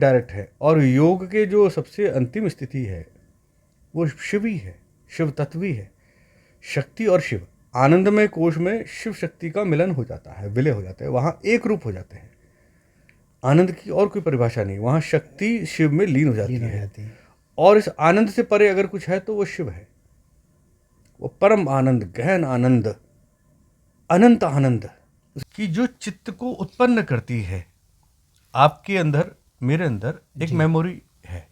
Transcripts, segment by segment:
Direct है। और योग के जो सबसे अंतिम स्थिति है वो शिव ही है, शिव तत्व ही है। शक्ति और शिव, आनंदमय कोश में शिव शक्ति का मिलन हो जाता है, विलय हो जाता है, वहाँ एक रूप हो जाते हैं। आनंद की और कोई परिभाषा नहीं, वहाँ शक्ति शिव में लीन हो जाती है। और इस आनंद से परे अगर कुछ है तो वो शिव है, वो परम आनंद, गहन आनंद, अनंत आनंद, उसकी जो चित्त को उत्पन्न करती है। आपके अंदर, मेरे अंदर एक मेमोरी है,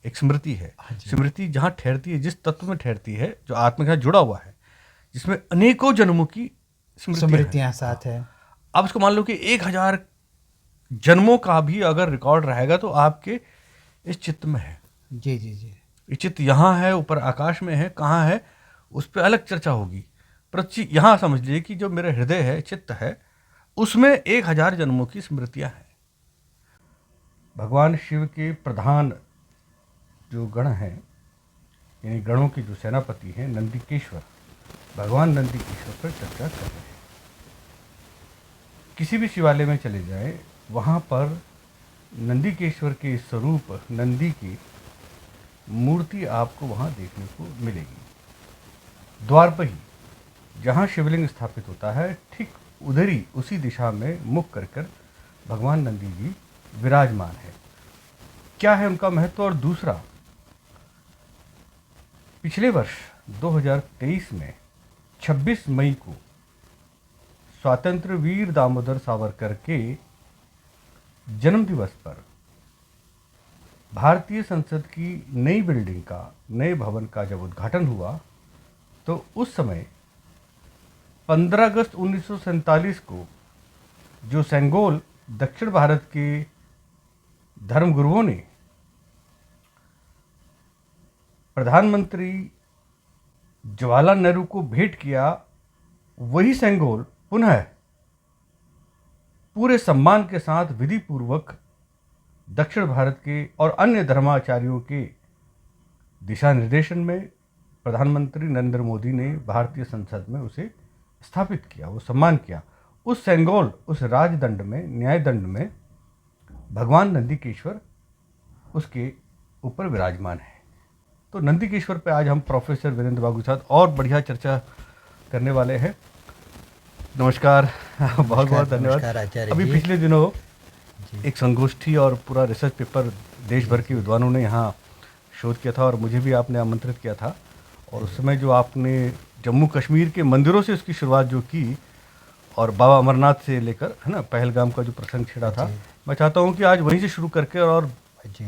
एक स्मृति है। स्मृति जहाँ ठहरती है, जिस तत्व में ठहरती है, जो आत्मा के साथ जुड़ा हुआ है, जिसमें अनेकों जन्मों की स्मृतियां साथ है। आप इसको मान लो कि 1000 जन्मों का भी अगर रिकॉर्ड रहेगा तो आपके इस चित्त में है। जी जी जी। ये चित्त यहाँ है, ऊपर आकाश में है, कहाँ है उस पर अलग चर्चा होगी। पर यहाँ समझ लीजिए कि जो मेरा हृदय है, चित्त है, उसमें 1000 जन्मों की स्मृतियां हैं। भगवान शिव के प्रधान जो गण हैं, यानी गणों के जो सेनापति हैं, नंदिकेश्वर, भगवान नंदिकेश्वर पर चर्चा कर रहे हैं। किसी भी शिवालय में चले जाएं, वहाँ पर नंदिकेश्वर के स्वरूप, नंदी की मूर्ति आपको वहाँ देखने को मिलेगी। द्वार पर ही जहाँ शिवलिंग स्थापित होता है, ठीक उधर ही उसी दिशा में मुख कर भगवान नंदी जी विराजमान है। क्या है उनका महत्व? और दूसरा, पिछले वर्ष 2023 में 26 मई को स्वतंत्र वीर दामोदर सावरकर के जन्म दिवस पर भारतीय संसद की नई बिल्डिंग का, नए भवन का जब उद्घाटन हुआ, तो उस समय 15 अगस्त 1947 को जो सेंगोल दक्षिण भारत के धर्मगुरुओं ने प्रधानमंत्री जवाहरलाल नेहरू को भेंट किया, वही सेंगोल पुनः पूरे सम्मान के साथ विधि पूर्वक दक्षिण भारत के और अन्य धर्माचार्यों के दिशा निर्देशन में प्रधानमंत्री नरेंद्र मोदी ने भारतीय संसद में उसे स्थापित किया, वो सम्मान किया। उस सेंगोल, उस राजदंड में, न्याय दंड में भगवान नंदिकेश्वर उसके ऊपर विराजमान है। तो नंदिकेश्वर पे आज हम प्रोफेसर वीरेंद्र बाबू के साथ और बढ़िया चर्चा करने वाले हैं। नमस्कार, बहुत बहुत धन्यवाद। अभी पिछले दिनों एक संगोष्ठी और पूरा रिसर्च पेपर देश भर के विद्वानों ने यहाँ शोध किया था और मुझे भी आपने आमंत्रित किया था। और उस समय जो आपने जम्मू कश्मीर के मंदिरों से उसकी शुरुआत जो की और बाबा अमरनाथ से लेकर, है ना, पहलगाम का जो प्रसंग छेड़ा था, मैं चाहता हूँ कि आज वहीं से शुरू करके और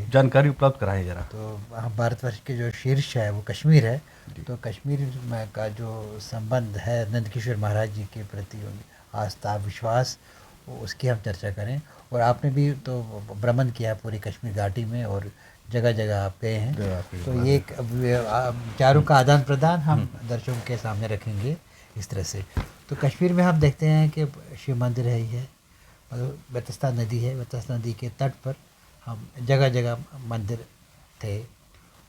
जानकारी उपलब्ध कराएं जरा। तो भारतवर्ष के जो शीर्ष है वो कश्मीर है, तो कश्मीर में का जो संबंध है नंदकिशोर महाराज जी के प्रति, आस्था, विश्वास, उसकी हम चर्चा करें। और आपने भी तो भ्रमण किया पूरी कश्मीर घाटी में और जगह जगह आप गए हैं, तो ये एक विचारों का आदान प्रदान हम दर्शकों के सामने रखेंगे इस तरह से। तो कश्मीर में हम देखते हैं कि शिव मंदिर है ही है, मतलब बेतस्ता नदी है, बेतस्ता नदी के तट पर हम जगह जगह मंदिर थे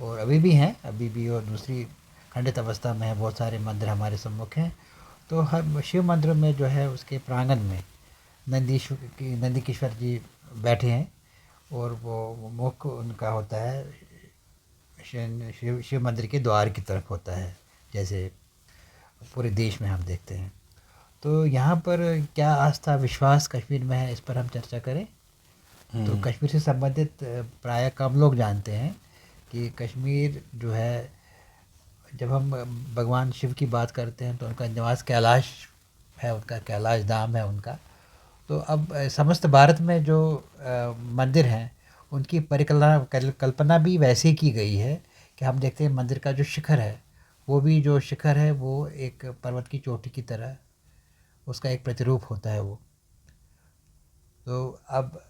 और अभी भी हैं, अभी भी, और दूसरी खंडित अवस्था में है, बहुत सारे मंदिर हमारे सम्मुख हैं। तो हर शिव मंदिर में जो है उसके प्रांगण में नंदिकेश्वर जी बैठे हैं और वो मुख उनका होता है शिव मंदिर के द्वार की तरफ होता है, जैसे पूरे देश में हम देखते हैं। तो यहाँ पर क्या आस्था, विश्वास कश्मीर में है, इस पर हम चर्चा करें। तो कश्मीर से संबंधित प्रायः कम लोग जानते हैं कि कश्मीर जो है, जब हम भगवान शिव की बात करते हैं तो उनका निवास कैलाश है, उनका कैलाश धाम है उनका। तो अब समस्त भारत में जो मंदिर हैं उनकी कल्पना भी वैसे की गई है कि हम देखते हैं मंदिर का जो शिखर है, वो भी जो शिखर है वो एक पर्वत की चोटी की तरह उसका एक प्रतिरूप होता है वो। तो अब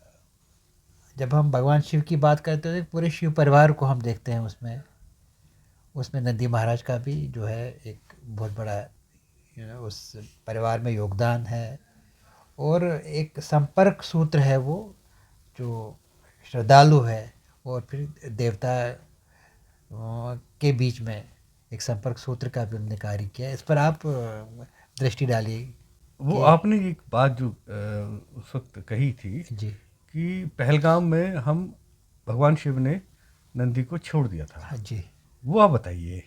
जब हम भगवान शिव की बात करते हैं तो पूरे शिव परिवार को हम देखते हैं उसमें नंदी महाराज का भी जो है एक बहुत बड़ा उस परिवार में योगदान है। और एक संपर्क सूत्र है वो, जो श्रद्धालु है और फिर देवता के बीच में एक संपर्क सूत्र का भी उन्होंने कार्य किया। इस पर आप दृष्टि डालिए। वो आपने एक बात जो उस वक्त कही थी जी, कि पहलगाम में हम भगवान शिव ने नंदी को छोड़ दिया था। हाँ जी। वो आप बताइए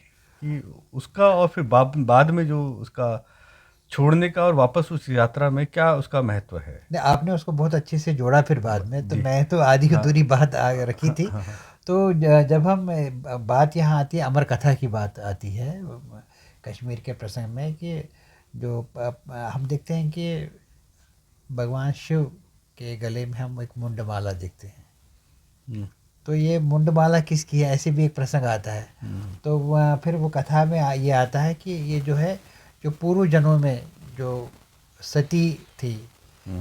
कि उसका और फिर बाद में जो उसका छोड़ने का और वापस उस यात्रा में क्या उसका महत्व है? नहीं, आपने उसको बहुत अच्छे से जोड़ा फिर बाद में, तो जी। मैं तो आधी हाँ अधूरी बात रखी हाँ थी। हाँ हाँ। तो जब हम बात यहाँ आती है, अमर कथा की बात आती है कश्मीर के प्रसंग में, कि जो हम देखते हैं कि भगवान शिव के गले में हम एक मुंडमाला देखते हैं। हम्म, तो ये मुंडमाला किसकी है, ऐसे भी एक प्रसंग आता है। तो फिर वो कथा में ये आता है कि ये जो है, जो पूर्व जन्मों में जो सती थी,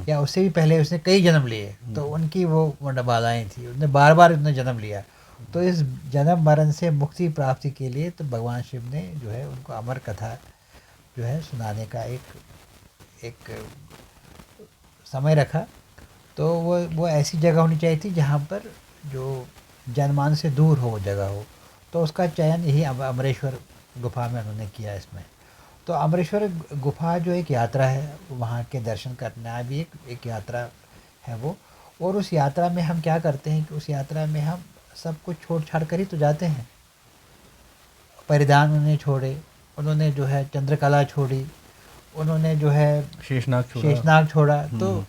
या उससे भी पहले उसने कई जन्म लिए, तो उनकी वो मुंडमालाएँ थी, उसने बार बार उसने जन्म लिया। तो इस जन्म मरण से मुक्ति प्राप्ति के लिए तो भगवान शिव ने जो है उनको अमर कथा जो है सुनाने का एक समय रखा। तो वो ऐसी जगह होनी चाहिए थी जहाँ पर जो जनमान से दूर हो वो जगह हो। तो उसका चयन यही अमरेश्वर गुफा में उन्होंने किया इसमें। तो अमरेश्वर गुफा जो एक यात्रा है, वहाँ के दर्शन करना भी एक यात्रा है वो। और उस यात्रा में हम क्या करते हैं कि उस यात्रा में हम सब कुछ छोड़ छाड़ कर ही तो जाते हैं। परिधान उन्होंने छोड़े, उन्होंने जो है चंद्रकला छोड़ी, उन्होंने जो है शेषनाग छोड़ा। शेषनाग छोड़ा। तो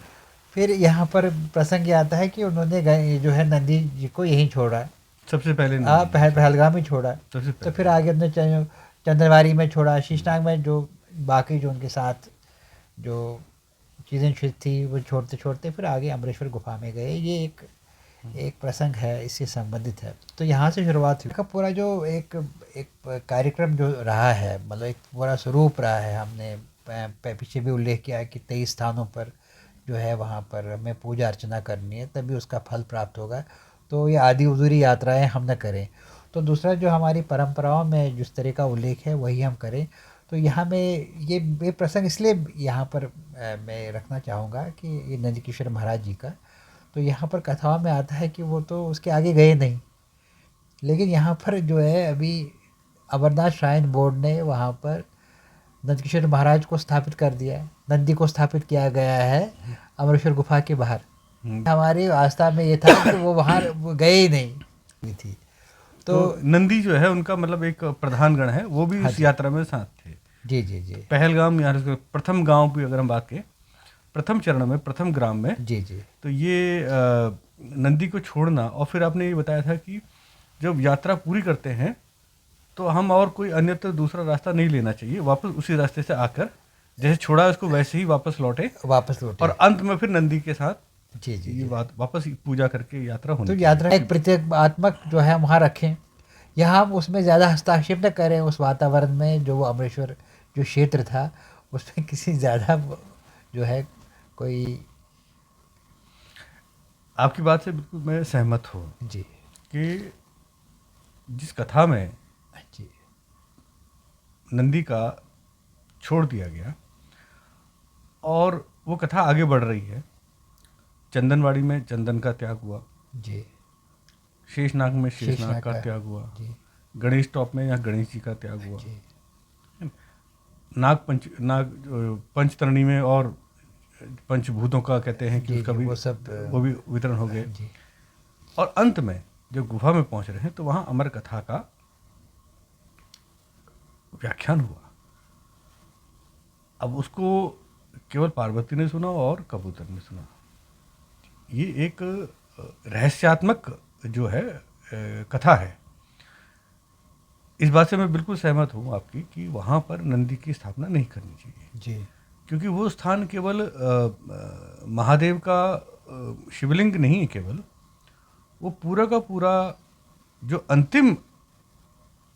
फिर यहाँ पर प्रसंग ये आता है कि उन्होंने जो है नंदी जी को यहीं छोड़ा, सबसे पहले नंदी जी पहलगाम ही छोड़ा। सबसे तो पहले। फिर आगे उन्होंने चंद्रवारी में छोड़ा, शीशनाग में जो बाकी जो उनके साथ जो चीज़ें थी वो छोड़ते छोड़ते फिर आगे अमरेश्वर गुफा में गए। ये एक प्रसंग है, इससे संबंधित है। तो यहाँ से शुरुआत हुई का पूरा जो एक कार्यक्रम जो रहा है, मतलब एक पूरा स्वरूप रहा है। हमने पीछे भी उल्लेख किया कि 23 स्थानों पर जो है वहाँ पर हमें पूजा अर्चना करनी है, तभी उसका फल प्राप्त होगा। तो ये आदि अधूरी यात्राएं हम न करें। तो दूसरा जो हमारी परंपराओं में जिस तरह का उल्लेख है वही हम करें। तो यहाँ में ये प्रसंग इसलिए यहाँ पर मैं रखना चाहूँगा कि ये नंदकिशोर महाराज जी का, तो यहाँ पर कथाओं में आता है कि वो तो उसके आगे गए नहीं, लेकिन यहाँ पर जो है अभी अमरनाथ श्राइन बोर्ड ने वहाँ पर नंदकिशोर महाराज को स्थापित कर दिया है, नंदी को स्थापित किया गया है अमरेश्वर गुफा के बाहर। हमारी आस्था में ये था कि वो वहाँ वो गए ही नहीं थी। तो नंदी जो है उनका मतलब एक प्रधान गण है, वो भी हाँ इस यात्रा में साथ थे। जी जी जी पहलगाम यहाँ प्रथम गांव की अगर हम बात करें, प्रथम चरण में, प्रथम ग्राम में, जी जी तो ये नंदी को छोड़ना, और फिर आपने ये बताया था कि जब यात्रा पूरी करते हैं तो हम और कोई अन्यत्र दूसरा रास्ता नहीं लेना चाहिए, वापस उसी रास्ते से आकर जैसे छोड़ा उसको वैसे ही वापस लौटे, और अंत में फिर नंदी के साथ जी जी ये बात वापस पूजा करके यात्रा होनी तो चाहिए। यात्रा एक प्रतीकात्मक जो है वहाँ रखें, यहाँ हम उसमें ज़्यादा हस्तक्षेप न करें। उस वातावरण में जो वो अमरेश्वर जो क्षेत्र था उसमें किसी ज़्यादा जो है कोई। आपकी बात से बिल्कुल मैं सहमत हूँ जी कि जिस कथा में जी नंदी का छोड़ दिया गया और वो कथा आगे बढ़ रही है, चंदनवाड़ी में चंदन का त्याग हुआ, जी शेषनाग में शेषनाग का त्याग हुआ, जी गणेश टॉप में यहाँ गणेश जी का त्याग हुआ, जी नाग पंचतरणी में और पंचभूतों का कहते हैं कि जी उसका जी, भी वो भी वितरण हो गए। जी और अंत में जब गुफा में पहुंच रहे हैं तो वहां अमर कथा का व्याख्यान हुआ। अब उसको केवल पार्वती ने सुना और कबूतर ने सुना। ये एक रहस्यात्मक जो है कथा है। इस बात से मैं बिल्कुल सहमत हूँ आपकी कि वहाँ पर नंदी की स्थापना नहीं करनी चाहिए जी क्योंकि वो स्थान केवल महादेव का शिवलिंग नहीं है, केवल वो पूरा का पूरा जो अंतिम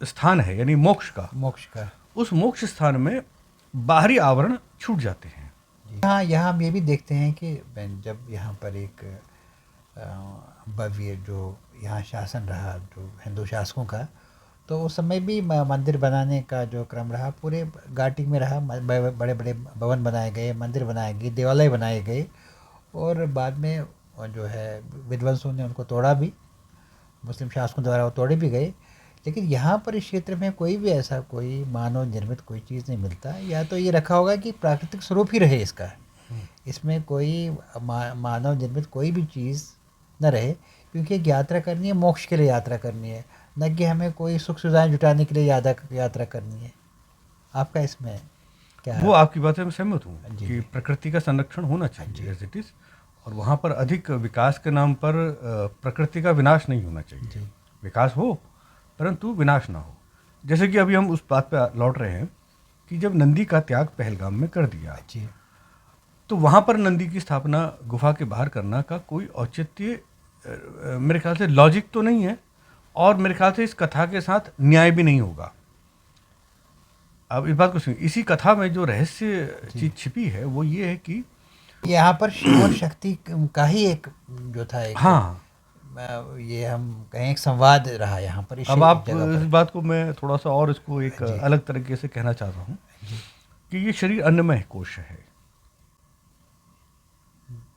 स्थान है यानी मोक्ष का, उस मोक्ष स्थान में बाहरी आवरण छूट जाते हैं। यहाँ हम ये भी देखते हैं कि जब यहाँ पर एक भव्य जो यहाँ शासन रहा जो हिंदू शासकों का, तो उस समय भी मंदिर बनाने का जो क्रम रहा पूरे घाटी में रहा। बड़े बड़े भवन बनाए गए, मंदिर बनाए गए, देवालय बनाए गए, और बाद में जो है विध्वंसों ने उनको तोड़ा भी, मुस्लिम शासकों द्वारा वो तोड़े भी गए। लेकिन यहाँ पर इस क्षेत्र में कोई भी ऐसा कोई मानव निर्मित कोई चीज़ नहीं मिलता। या तो ये रखा होगा कि प्राकृतिक स्वरूप ही रहे इसका, इसमें कोई मानव निर्मित कोई भी चीज़ न रहे, क्योंकि एक यात्रा करनी है, मोक्ष के लिए यात्रा करनी है, न कि हमें कोई सुख सुविधाएं जुटाने के लिए यात्रा करनी है। आपका इसमें क्या वो आपकी बात से मैं सहमत हूँ जी, कि प्रकृति का संरक्षण होना चाहिए एज इट इज़, और वहाँ पर अधिक विकास के नाम पर प्रकृति का विनाश नहीं होना चाहिए। जी, विकास हो परंतु विनाश ना हो। जैसे कि अभी हम उस बात पे लौट रहे हैं कि जब नंदी का त्याग पहलगाम में कर दिया, जी, तो वहाँ पर नंदी की स्थापना गुफा के बाहर करना का कोई औचित्य मेरे ख्याल से लॉजिक तो नहीं है, और मेरे ख्याल से इस कथा के साथ न्याय भी नहीं होगा। अब इस बात को सुनिए, इसी कथा में जो रहस्य चीज छिपी है वो ये है कि यहाँ पर शिव और शक्ति का ही एक जो था एक हाँ, ये हम कहें एक संवाद रहा यहाँ पर अब आप जगह पर। इस बात को मैं थोड़ा सा और इसको एक जी। अलग तरीके से कहना चाहता हूँ जी, कि ये शरीर अन्नमय कोश है।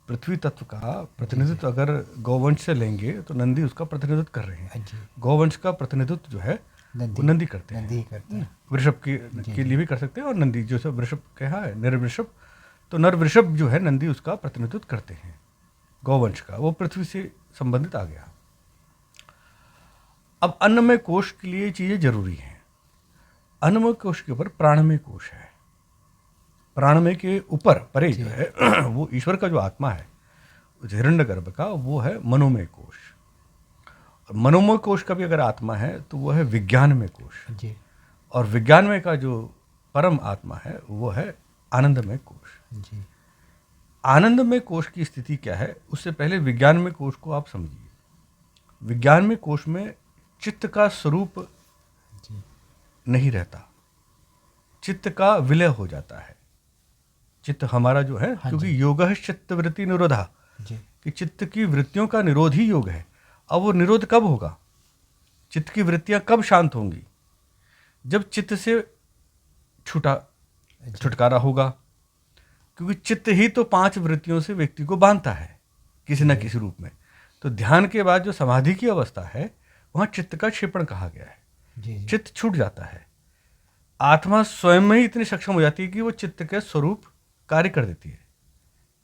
पृथ्वी तत्व का प्रतिनिधित्व अगर गौवंश से लेंगे तो नंदी उसका प्रतिनिधित्व कर रहे हैं। जी, गौवंश का प्रतिनिधित्व जो है वो नंदी करते हैं। नंदी करते हैं। वृषभ के लिए भी कर सकते हैं, और नंदी जो है वृषभ कहा है निर्वृषभ, तो नर वृषभ जो है नंदी उसका प्रतिनिधित्व करते हैं गौवंश का। वो पृथ्वी से संबंधित आ गया। अब अन्नमय कोश के लिए चीजें जरूरी हैं। अन्नमय कोश के ऊपर प्राणमय कोश है। प्राणमय के ऊपर परे जो है वो ईश्वर का जो आत्मा है हिरण्यगर्भ का, वो है मनोमय कोश। और मनोमय कोश का भी अगर आत्मा है तो वो है विज्ञानमय कोश। जी, और विज्ञानमय का जो परम आत्मा है वो है आनंदमय कोश। जी, आनंदमय कोश की स्थिति क्या है, उससे पहले विज्ञानमय कोश को आप समझिए। विज्ञानमय कोश में चित्त का स्वरूप जी, नहीं रहता, चित्त का विलय हो जाता है। चित्त हमारा जो है, क्योंकि योगः चित्त वृत्ति निरोधा, जी, कि चित्त की वृत्तियों का निरोध ही योग है। अब वो निरोध कब होगा, चित्त की वृत्तियां कब शांत होंगी, जब चित्त से छुटकारा होगा। क्योंकि चित्त ही तो 5 वृत्तियों से व्यक्ति को बांधता है किसी न किसी रूप में। तो ध्यान के बाद जो समाधि की अवस्था है वहाँ चित्त का क्षेपण कहा गया है। जी, जी, चित्त छूट जाता है, आत्मा स्वयं में ही इतनी सक्षम हो जाती है कि वो चित्त के स्वरूप कार्य कर देती है।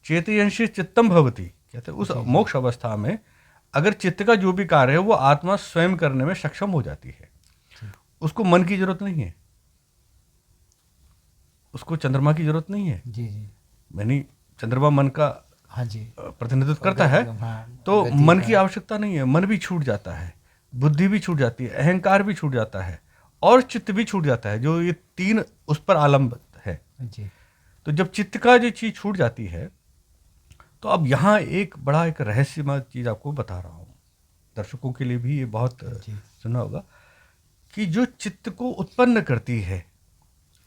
चेतयंशी चित्तम भवती कहते हैं, उस मोक्ष अवस्था में अगर चित्त का जो भी कार्य है वो आत्मा स्वयं करने में सक्षम हो जाती है। उसको मन की जरूरत नहीं है, उसको चंद्रमा की जरूरत नहीं है। जी, जी, यानी चंद्रमा मन का हाँ जी, प्रतिनिधित्व करता है, हाँ, तो गति मन का- की आवश्यकता नहीं है। मन भी छूट जाता है, बुद्धि भी छूट जाती है, अहंकार भी छूट जाता है, और चित्त भी छूट जाता है, जो ये 3 उस पर आलम्बित है। जी, तो जब चित्त का जो चीज छूट जाती है, तो अब यहाँ एक बड़ा एक रहस्यमय चीज आपको बता रहा हूँ, दर्शकों के लिए भी ये बहुत जी, सुनना होगा, कि जो चित्त को उत्पन्न करती है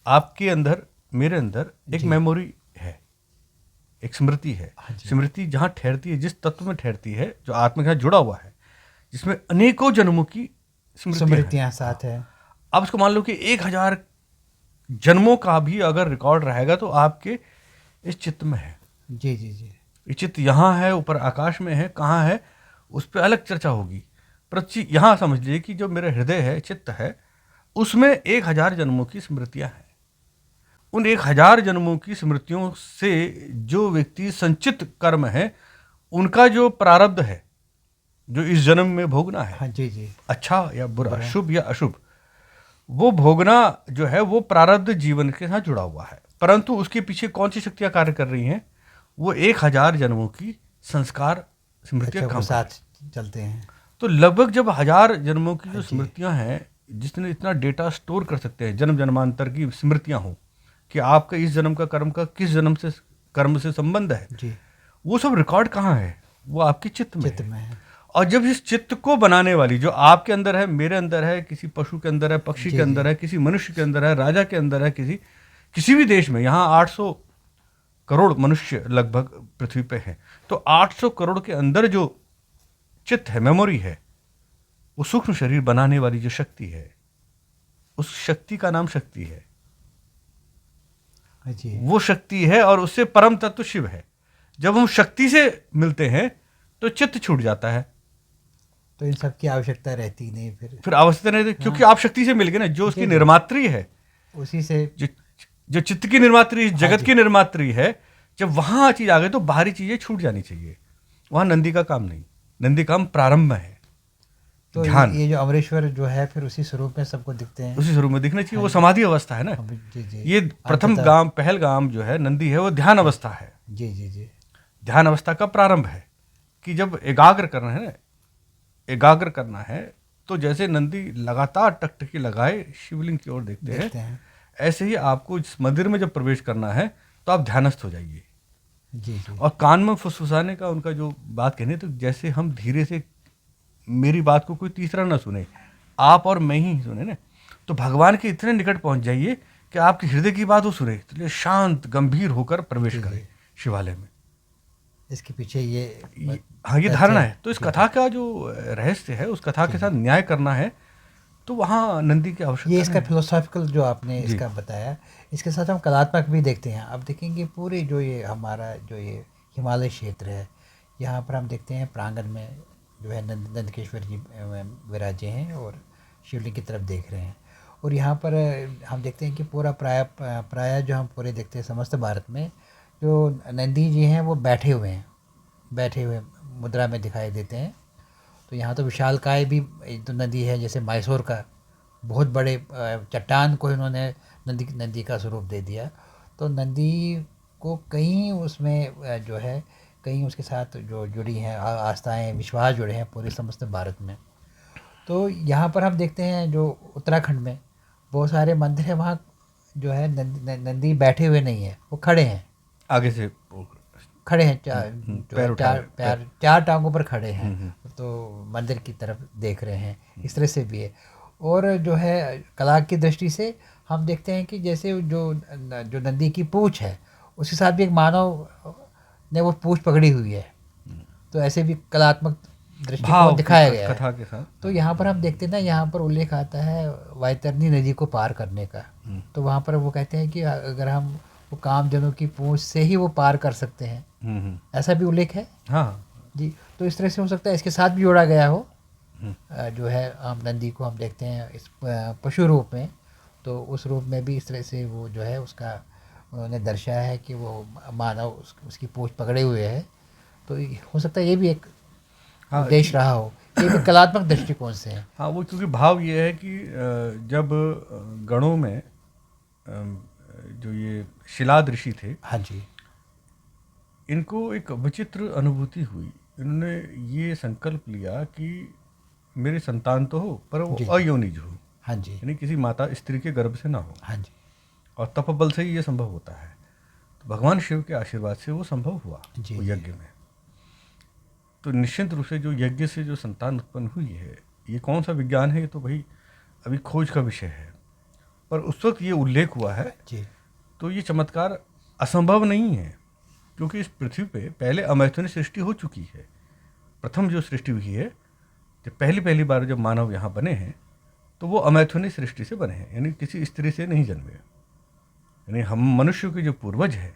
आपके अंदर, मेरे अंदर एक मेमोरी है, एक स्मृति है। स्मृति जहाँ ठहरती है, जिस तत्व में ठहरती है, जो आत्मा के साथ जुड़ा हुआ है, जिसमें अनेकों जन्मों की स्मृतियां साथ है। अब इसको मान लो कि 1000 जन्मों का भी अगर रिकॉर्ड रहेगा तो आपके इस चित्त में है। जी, जी, जी, ये चित्त यहाँ है, ऊपर आकाश में है, कहाँ है उस पर अलग चर्चा होगी। पर यहाँ समझ लीजिए कि जो मेरा हृदय है, चित्त है, उसमें 1000 जन्मों की स्मृतियां हैं। उन 1000 जन्मों की स्मृतियों से जो व्यक्ति संचित कर्म है, उनका जो प्रारब्ध है, जो इस जन्म में भोगना है, हाँ जी, जी, अच्छा या बुरा, शुभ या अशुभ, वो भोगना जो है वो प्रारब्ध जीवन के साथ जुड़ा हुआ है। परंतु उसके पीछे कौन सी शक्तियां कार्य कर रही हैं, वो 1000 जन्मों की संस्कार स्मृतियां अच्छा, काम वो कर रही साथ चलते हैं। हैं। तो लगभग जब 1000 जन्मों की जो स्मृतियां हैं, जिसने इतना डेटा स्टोर कर सकते हैं, जन्म जन्मांतर की स्मृतियां हो कि आपका इस जन्म का कर्म का किस जन्म से कर्म से संबंध है, जी, वो सब रिकॉर्ड कहाँ है, वो आपके चित्त में चित्त है। में है। और जब इस चित्त को बनाने वाली, जो आपके अंदर है, मेरे अंदर है, किसी पशु के अंदर है, पक्षी के अंदर है, किसी मनुष्य के अंदर है, राजा के अंदर है, किसी भी देश में, यहाँ 800 करोड़ मनुष्य लगभग पृथ्वी पे हैं, तो 800 करोड़ के अंदर जो चित्त है, मेमोरी है, वो सूक्ष्म शरीर बनाने वाली जो शक्ति है, उस शक्ति का नाम शक्ति है। जी, वो शक्ति है, और उससे परम तत्व शिव है। जब हम शक्ति से मिलते हैं तो चित्त छूट जाता है, तो इन सब की आवश्यकता रहती नहीं फिर आवश्यकता नहीं, क्योंकि आप शक्ति से मिल गए ना, जो उसकी निर्मात्री है, उसी से। जो चित्त की निर्मात्री, जगत की निर्मात्री है, जब वहाँ चीज़ आ गई तो बाहरी चीज़ें छूट जानी चाहिए। वहाँ नंदी का काम नहीं, नंदी काम प्रारंभ में है, तो ध्यान। ये जो अमरेश्वर जो है फिर उसी स्वरूप में सबको दिखते हैं। उसी स्वरूप में दिखना चाहिए, वो समाधि अवस्था है ना। जी जी। ये प्रथम गांव, पहलगाम जो है नंदी है, वो ध्यान अवस्था है। जी जी जी। ध्यान अवस्था का प्रारंभ है कि जब एकाग्र करना है ना, एकाग्र करना है, तो जैसे नंदी लगातार टकटकी लगाए शिवलिंग की ओर देखते हैं, ऐसे ही आपको इस मंदिर में जब प्रवेश करना है तो आप ध्यानस्थ हो जाइए। जी जी। और कान में फुसफुसाने का उनका जो बात कहने, तो जैसे हम धीरे से, मेरी बात को कोई तीसरा ना सुने, आप और मैं ही सुने ना, तो भगवान के इतने निकट पहुंच जाइए कि आपके हृदय की बात वो सुने, इसलिए शांत गंभीर होकर प्रवेश करें शिवालय में। इसके पीछे ये हाँ, ये धारणा है। तो इस कथा का जो रहस्य है, उस कथा के साथ न्याय करना है, तो वहाँ नंदी की आवश्यकता ये इसका नहीं। फिलोसॉफिकल जो आपने इसका बताया, इसके साथ हम कलात्मक भी देखते हैं। अब देखेंगे पूरे जो ये हमारा जो ये हिमालय क्षेत्र है, यहाँ पर हम देखते हैं प्रांगण में जो है नंदकेश्वर जी विराजे हैं और शिवलिंग की तरफ देख रहे हैं। और यहाँ पर हम देखते हैं कि पूरा प्राय जो हम पूरे देखते हैं समस्त भारत में, जो नंदी जी हैं वो बैठे हुए मुद्रा में दिखाई देते हैं। तो यहाँ तो विशालकाय भी जो नदी है, जैसे मैसूर का बहुत बड़े चट्टान को इन्होंने नदी का स्वरूप दे दिया। तो नदी को कहीं उसमें जो है कहीं उसके साथ जो जुड़ी हैं आस्थाएं, विश्वास जुड़े हैं पूरे समस्त भारत में। तो यहाँ पर हम देखते हैं जो उत्तराखंड में बहुत सारे मंदिर हैं, वहाँ जो है नंदी बैठे हुए नहीं है, वो खड़े हैं, आगे से खड़े हैं, चार टांगों पर खड़े हैं। तो मंदिर की तरफ देख रहे हैं, इस तरह से भी है। और जो है कला की दृष्टि से हम देखते हैं कि जैसे जो नंदी की पूँछ है, उसके साथ भी एक मानव ने वो पूँछ पकड़ी हुई है। तो ऐसे भी कलात्मक दृष्टिकोण दिखाया गया कथा है। के साथ। तो यहाँ पर हम देखते हैं ना, यहाँ पर उल्लेख आता है वैतरणी नदी को पार करने का। तो वहाँ पर वो कहते हैं कि अगर हम वो कामजनों की पूँछ से ही वो पार कर सकते हैं, ऐसा भी उल्लेख है। हाँ जी। तो इस तरह से हो सकता है इसके साथ भी जोड़ा गया हो। जो है हम नंदी को हम देखते हैं इस पशु रूप में, तो उस रूप में भी इस तरह से वो जो है उसका उन्होंने दर्शाया है कि वो मानव उसकी पूँछ पकड़े हुए है। तो हो सकता है ये भी एक उद्देश्य रहा हो, ये भी कलात्मक दृष्टिकोण से है। हाँ, वो क्योंकि भाव ये है कि जब गणों में जो ये शिलाद ऋषि थे, हाँ जी, इनको एक विचित्र अनुभूति हुई। इन्होंने ये संकल्प लिया कि मेरे संतान तो हो, पर वो अयोनिज हो। हाँ जी, यानी किसी माता स्त्री के गर्भ से ना हो। हाँ जी। और तपबल से ही ये संभव होता है। तो भगवान शिव के आशीर्वाद से वो संभव हुआ जी, वो यज्ञ में। तो निश्चित रूप से जो यज्ञ से जो संतान उत्पन्न हुई है, ये कौन सा विज्ञान है, ये तो भाई अभी खोज का विषय है। पर उस वक्त ये उल्लेख हुआ है जी। तो ये चमत्कार असंभव नहीं है, क्योंकि इस पृथ्वी पे पहले अमैथुनी सृष्टि हो चुकी है। प्रथम जो सृष्टि हुई है, जब पहली बार जब मानव यहाँ बने हैं, तो वो अमैथुनी सृष्टि से बने हैं, यानी किसी स्त्री से नहीं जन्मे। यानी हम मनुष्यों के जो पूर्वज हैं,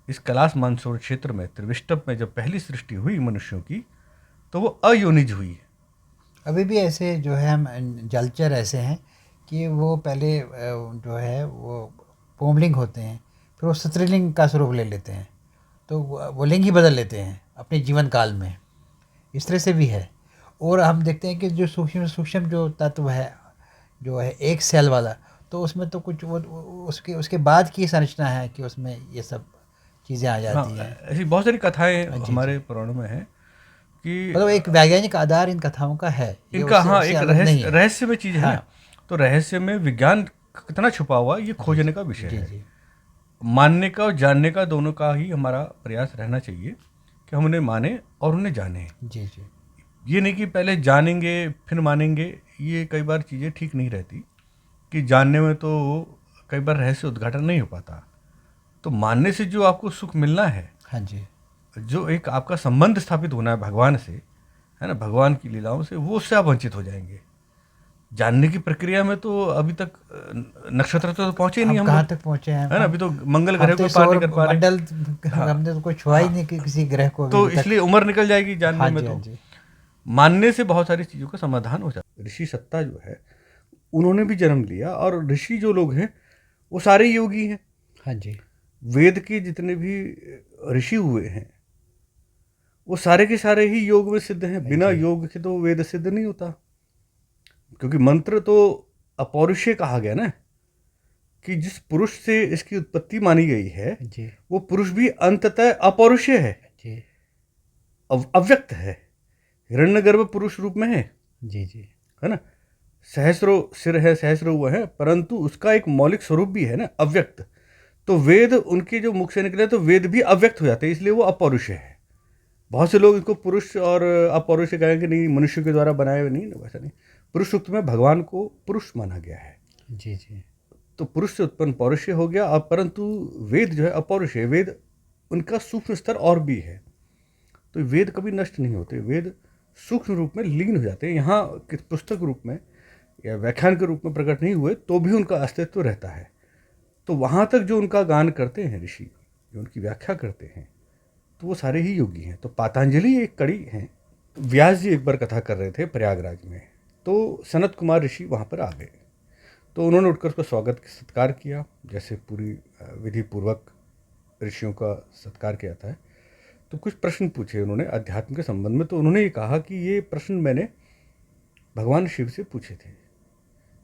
इस कैलाश मानसरोवर क्षेत्र में त्रिविष्टप में जब पहली सृष्टि हुई मनुष्यों की, तो वो अयोनिज हुई। अभी भी ऐसे जो है हम जलचर ऐसे हैं कि वो पहले जो है वो पुंलिंग होते हैं, फिर वो स्त्रीलिंग का स्वरूप ले लेते हैं, तो वो लिंग ही बदल लेते हैं अपने जीवन काल में। इस तरह से भी है। और हम देखते हैं कि जो सूक्ष्म जो तत्व है, जो है एक सेल वाला, तो उसमें तो कुछ वो उसके बाद की संरचना है कि उसमें ये सब चीज़ें आ जाती हैं। ऐसी बहुत सारी कथाएं हमारे पुराणों में हैं कि मतलब एक वैज्ञानिक आधार इन कथाओं का है, इनका। हाँ, एक रहस्य में चीज़ है ना। तो रहस्य में विज्ञान कितना छुपा हुआ, ये खोजने का विषय है। जी। मानने का और जानने का दोनों का ही हमारा प्रयास रहना चाहिए कि हम उन्हें माने और उन्हें जाने। जी जी। ये नहीं कि पहले जानेंगे फिर मानेंगे। ये कई बार चीज़ें ठीक नहीं रहती कि जानने में तो कई बार रहस्य उद्घाटन नहीं हो पाता। तो मानने से जो आपको सुख मिलना है, हाँ जी, जो एक आपका संबंध स्थापित होना है भगवान से, है ना, भगवान की लीलाओं से, वो उससे आप वंचित हो जाएंगे। जानने की प्रक्रिया में तो अभी तक नक्षत्र तो पहुंचे ही नहीं। हम कहाँ तक पहुंचे हैं, है ना, अभी तो मंगल ग्रह को पार नहीं कर पा रहे। हमने तो कोई छुआ ही नहीं किसी ग्रह को। तो इसलिए उम्र निकल जाएगी जानने में। तो मानने से बहुत सारी चीज़ों का समाधान हो जाता है। ऋषि सत्ता जो है, उन्होंने भी जन्म लिया, और ऋषि जो लोग हैं वो सारे योगी हैं। हाँ जी। वेद के जितने भी ऋषि हुए हैं वो सारे के सारे ही योग में सिद्ध हैं। बिना योग के तो वेद सिद्ध नहीं होता, क्योंकि मंत्र तो अपौरुषेय कहा गया ना, कि जिस पुरुष से इसकी उत्पत्ति मानी गई है जी वो पुरुष भी अंततः अपौरुषेय है, जी अव्यक्त है। हिरण्यगर्भ पुरुष रूप में है जी जी है ना, सहस्रो सिर है, सहस्रो हुआ है, परंतु उसका एक मौलिक स्वरूप भी है ना, अव्यक्त। तो वेद उनके जो मुख से निकले तो वेद भी अव्यक्त हो जाते हैं, इसलिए वो अपौरुषेय है। बहुत से लोग इसको पुरुष और अपौरुषेय कहेंगे, नहीं मनुष्य के द्वारा बनाए हुए नहीं, वैसा नहीं। पुरुष सूक्त में भगवान को पुरुष माना गया है, जी जी तो पुरुष से उत्पन्न पौरुषेय हो गया। अब परंतु वेद जो है अपौरुषेय, वेद उनका सूक्ष्म स्तर और भी है, तो वेद कभी नष्ट नहीं होते, वेद सूक्ष्म रूप में लीन हो जाते हैं। यहाँ किस पुस्तक रूप में या व्याख्यान के रूप में प्रकट नहीं हुए तो भी उनका अस्तित्व रहता है। तो वहाँ तक जो उनका गान करते हैं ऋषि, जो उनकी व्याख्या करते हैं, तो वो सारे ही योगी हैं। तो पातंजलि एक कड़ी हैं। व्यास जी एक बार कथा कर रहे थे प्रयागराज में, तो सनत कुमार ऋषि वहाँ पर आ गए, तो उन्होंने उठकर उसका स्वागत सत्कार किया, जैसे पूरी विधि पूर्वक ऋषियों का सत्कार किया जाता है। तो कुछ प्रश्न पूछे उन्होंने अध्यात्म के संबंध में, तो उन्होंने ये कहा कि ये प्रश्न मैंने भगवान शिव से पूछे थे।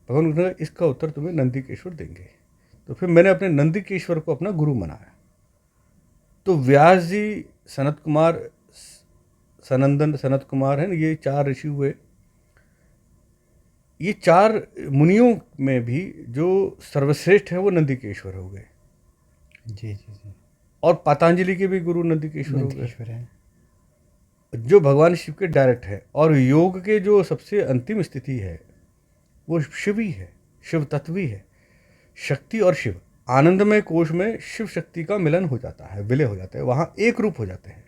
भगवान ने कहा इसका उत्तर तुम्हें नंदिकेश्वर देंगे। तो फिर मैंने अपने नंदिकेश्वर को अपना गुरु बनाया। तो व्यास जी, सनत कुमार, सनंदन, सनत कुमार हैं, ये चार ऋषि हुए। ये चार मुनियों में भी जो सर्वश्रेष्ठ है वो नंदिकेश्वर हो गए, जी जी जी और पतंजलि के भी गुरु नंदिकेश्वर हो गए, नंदीश्वर है। जो भगवान शिव के डायरेक्ट है। और योग के जो सबसे अंतिम स्थिति है वो शिव ही है, शिव तत्व ही है। शक्ति और शिव, आनंदमय कोश में शिव शक्ति का मिलन हो जाता है, विलय हो जाता है, वहाँ एक रूप हो जाते हैं।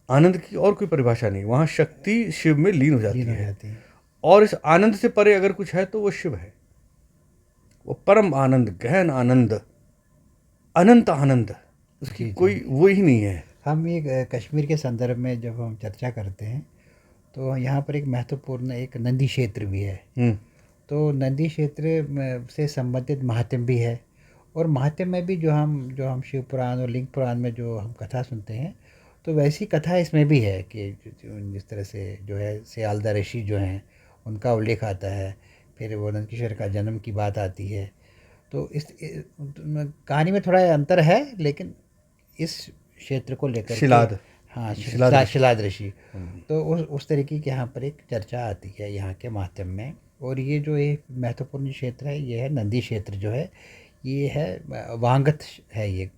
आनंद की और कोई परिभाषा नहीं, वहाँ शक्ति शिव में लीन हो जाती लीन हो है। जाती है। और इस आनंद से परे अगर कुछ है तो वो शिव है, वो परम आनंद, गहन आनंद, अनंत आनंद, उसकी जी, जी। कोई वो ही नहीं है। हम एक कश्मीर के संदर्भ में जब हम चर्चा करते हैं तो यहाँ पर एक महत्वपूर्ण एक नंदी क्षेत्र भी है। तो नंदी क्षेत्र से संबंधित महात्म्य भी है, और महात्म्य में भी जो हम शिव पुराण और लिंग पुराण में जो हम कथा सुनते हैं, तो वैसी कथा इसमें भी है कि जिस तरह से जो है सियालदा ऋषि जो हैं उनका उल्लेख आता है, फिर वो नंदकिशोर का जन्म की बात आती है। तो कहानी में थोड़ा अंतर है, लेकिन इस क्षेत्र को लेकर शिलाद, हाँ शिलाद ऋषि। शिलाद ऋषि, तो उस तरीके की यहाँ पर एक चर्चा आती है यहाँ के माध्यम में। और ये जो एक महत्वपूर्ण क्षेत्र है ये है नंदी क्षेत्र, जो है ये है वांगत है, ये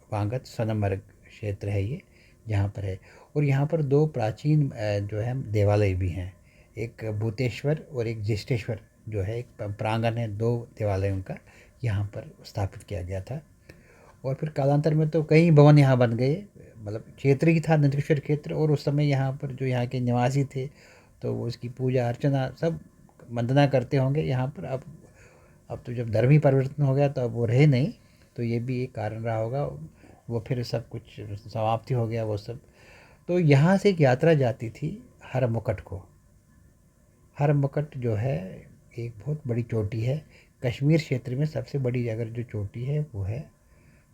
वांगत सोनमर्ग क्षेत्र है ये जहाँ पर है। और यहाँ पर दो प्राचीन जो है देवालय भी हैं, एक भूतेश्वर और एक ज्येष्ठेश्वर जो है, एक प्रांगण है, दो देवालय उनका यहाँ पर स्थापित किया गया था। और फिर कालांतर में तो कई भवन यहाँ बन गए, मतलब क्षेत्र ही था नंदकिशोर क्षेत्र, और उस समय यहाँ पर जो यहाँ के निवासी थे तो वो उसकी पूजा अर्चना सब वंदना करते होंगे यहाँ पर। अब तो जब धर्म ही परिवर्तन हो गया तो अब वो रहे नहीं, तो ये भी एक कारण रहा होगा, वो फिर सब कुछ समाप्ति हो गया वो सब। तो यहाँ से एक यात्रा जाती थी हर मुकट को। हर मुकट जो है एक बहुत बड़ी चोटी है, कश्मीर क्षेत्र में सबसे बड़ी अगर जो चोटी है वो है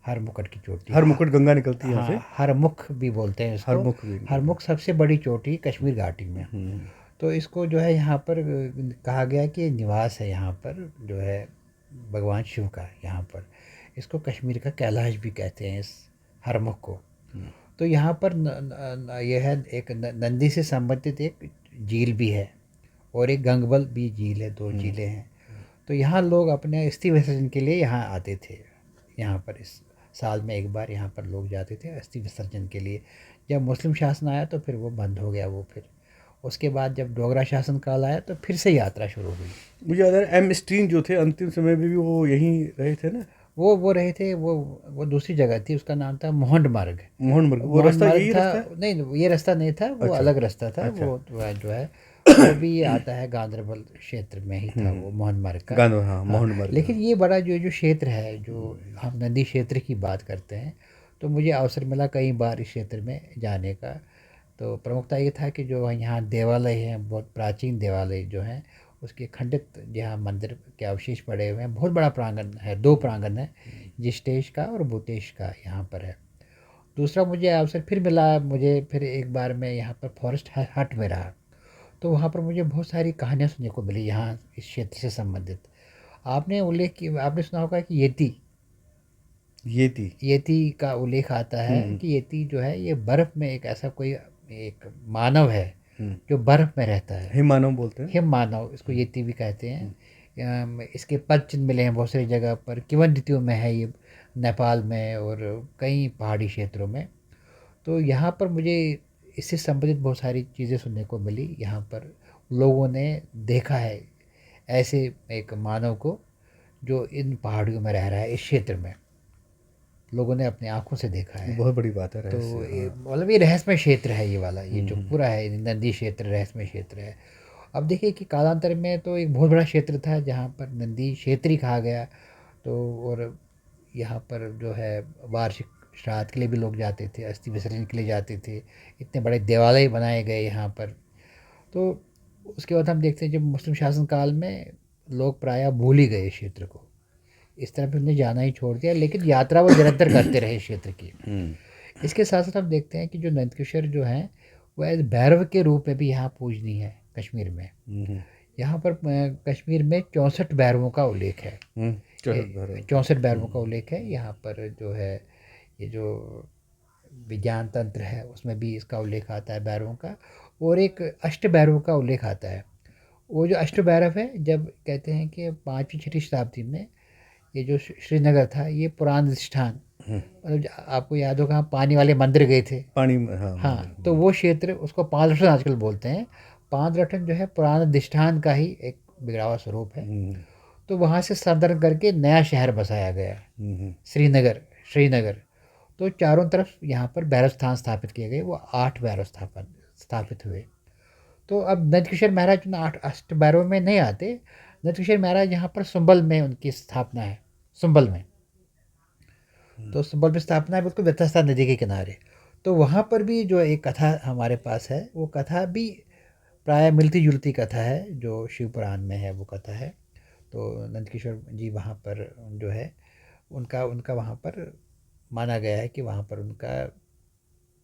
हर मुकट की चोटी। हर मुकुट गंगा निकलती है यहाँ से। हर मुख भी बोलते हैं इसको, हरमुख भी। हर मुख सबसे बड़ी चोटी कश्मीर घाटी में। तो इसको जो है यहाँ पर कहा गया कि निवास है यहाँ पर जो है भगवान शिव का यहाँ पर। इसको कश्मीर का कैलाश भी कहते हैं इस हरमुख को। तो यहाँ पर यह है एक नंदी से संबंधित एक झील भी है, और एक गंगबल भी झील है, दो झीलें हैं। तो यहाँ लोग अपने अस्थि विसर्जन के लिए यहाँ आते थे। यहाँ पर इस साल में एक बार यहाँ पर लोग जाते थे अस्थि विसर्जन के लिए। जब मुस्लिम शासन आया तो फिर वो बंद हो गया वो। फिर उसके बाद जब डोगरा शासन काल आया तो फिर से यात्रा शुरू हुई। मुझे याद है एम स्टीन जो थे अंतिम समय में भी वो यहीं रहे थे ना। वो रहे थे, वो दूसरी जगह थी, उसका नाम था मोहन मार्ग। मोहन मार्ग, वो रास्ता यही था, रास्ता है? नहीं ये रास्ता नहीं था, वो अच्छा, अलग रास्ता था। अच्छा। वो जो है वो भी आता है गांधरबल क्षेत्र में ही था वो मोहन मार्ग का। हाँ, मोहन मार्ग। लेकिन ये बड़ा जो क्षेत्र है, जो हम नदी क्षेत्र की बात करते हैं, तो मुझे अवसर मिला कई बार इस क्षेत्र में जाने का। तो प्रमुखता ये था कि जो यहाँ देवालय हैं, बहुत प्राचीन देवालय जो हैं, उसके खंडित जहाँ मंदिर के अवशेष पड़े हुए हैं, बहुत बड़ा प्रांगण है, 2 प्रांगण है, जिष्टेश का और भूतेश का यहाँ पर है। दूसरा मुझे अवसर फिर मिला, मुझे फिर एक बार मैं यहाँ पर फॉरेस्ट हट में रहा, तो वहाँ पर मुझे बहुत सारी कहानियाँ सुनने को मिली यहाँ इस क्षेत्र से संबंधित। आपने सुना होगा कि येती का उल्लेख आता है कि येती जो है ये बर्फ़ में एक ऐसा कोई एक मानव है जो बर्फ़ में रहता है। हिम मानव बोलते हैं। हिम मानव, इसको येती भी कहते हैं। इसके पद चिन्ह मिले हैं बहुत सारी जगह पर, किवन ऋतु में है ये, नेपाल में और कई पहाड़ी क्षेत्रों में। तो यहाँ पर मुझे इससे संबंधित बहुत सारी चीज़ें सुनने को मिली। यहाँ पर लोगों ने देखा है ऐसे एक मानव को जो इन पहाड़ियों में रह रहा है, इस क्षेत्र में लोगों ने अपनी आंखों से देखा है। बहुत बड़ी बात है, तो रहस्य। मतलब ये रहस्यमय क्षेत्र है ये वाला, ये जो पूरा है नदी क्षेत्र रहस्यमय क्षेत्र है। अब देखिए कि कालांतर में तो एक बहुत बड़ा क्षेत्र था जहाँ पर नदी क्षेत्र ही कहा गया। तो और यहाँ पर जो है वार्षिक श्राद्ध के लिए भी लोग जाते थे, अस्थि विसर्जन के लिए जाते थे, इतने बड़े देवालय बनाए गए यहाँ पर। तो उसके बाद हम देखते हैं जब मुस्लिम शासन काल में लोग प्रायः भूल ही गए इस क्षेत्र को, इस तरह पे उन्हें जाना ही छोड़ दिया, लेकिन यात्रा वो निरंतर करते रहे इस क्षेत्र की। इसके साथ साथ हम देखते हैं कि जो नंदकिशोर जो हैं वो एज भैरव के रूप में भी यहाँ पूजनीय है कश्मीर में। यहाँ पर कश्मीर में 64 भैरवों का उल्लेख है। 64 भैरवों का उल्लेख है यहाँ पर। जो है ये जो विज्ञान तंत्र है उसमें भी इसका उल्लेख आता है भैरवों का, और एक अष्ट भैरवों का उल्लेख आता है। वो जो अष्ट भैरव है, जब कहते हैं कि 5वीं 6वीं शताब्दी में ये जो श्रीनगर था ये पुराण अधिष्ठान, मतलब आपको याद होगा हम पानी वाले मंदिर गए थे, पानी, हाँ, तो वो क्षेत्र उसको पांचरठन आजकल बोलते हैं। पांचरठन जो है पुराण अधिष्ठान का ही एक बिगड़ा स्वरूप है। तो वहाँ से स्थानांतरण करके नया शहर बसाया गया, श्रीनगर। तो चारों तरफ यहाँ पर भैरव स्थान स्थापित किए गए, वो 8 भैरव स्थापित हुए। तो अब नंदकिशोर महाराज 8 अष्ट भैरव में नहीं आते। नंदकिशोर महाराज यहाँ पर सुंबल में उनकी स्थापना है, सुंबल में। तो सुंबल में स्थापना है बिल्कुल व्यथस्था नदी के किनारे। तो वहाँ पर भी जो एक कथा हमारे पास है, वो कथा भी प्राय मिलती जुलती कथा है जो शिव पुराण में है, वो कथा है। तो नंदकिशोर जी वहाँ पर जो है उनका वहाँ पर माना गया है कि वहाँ पर उनका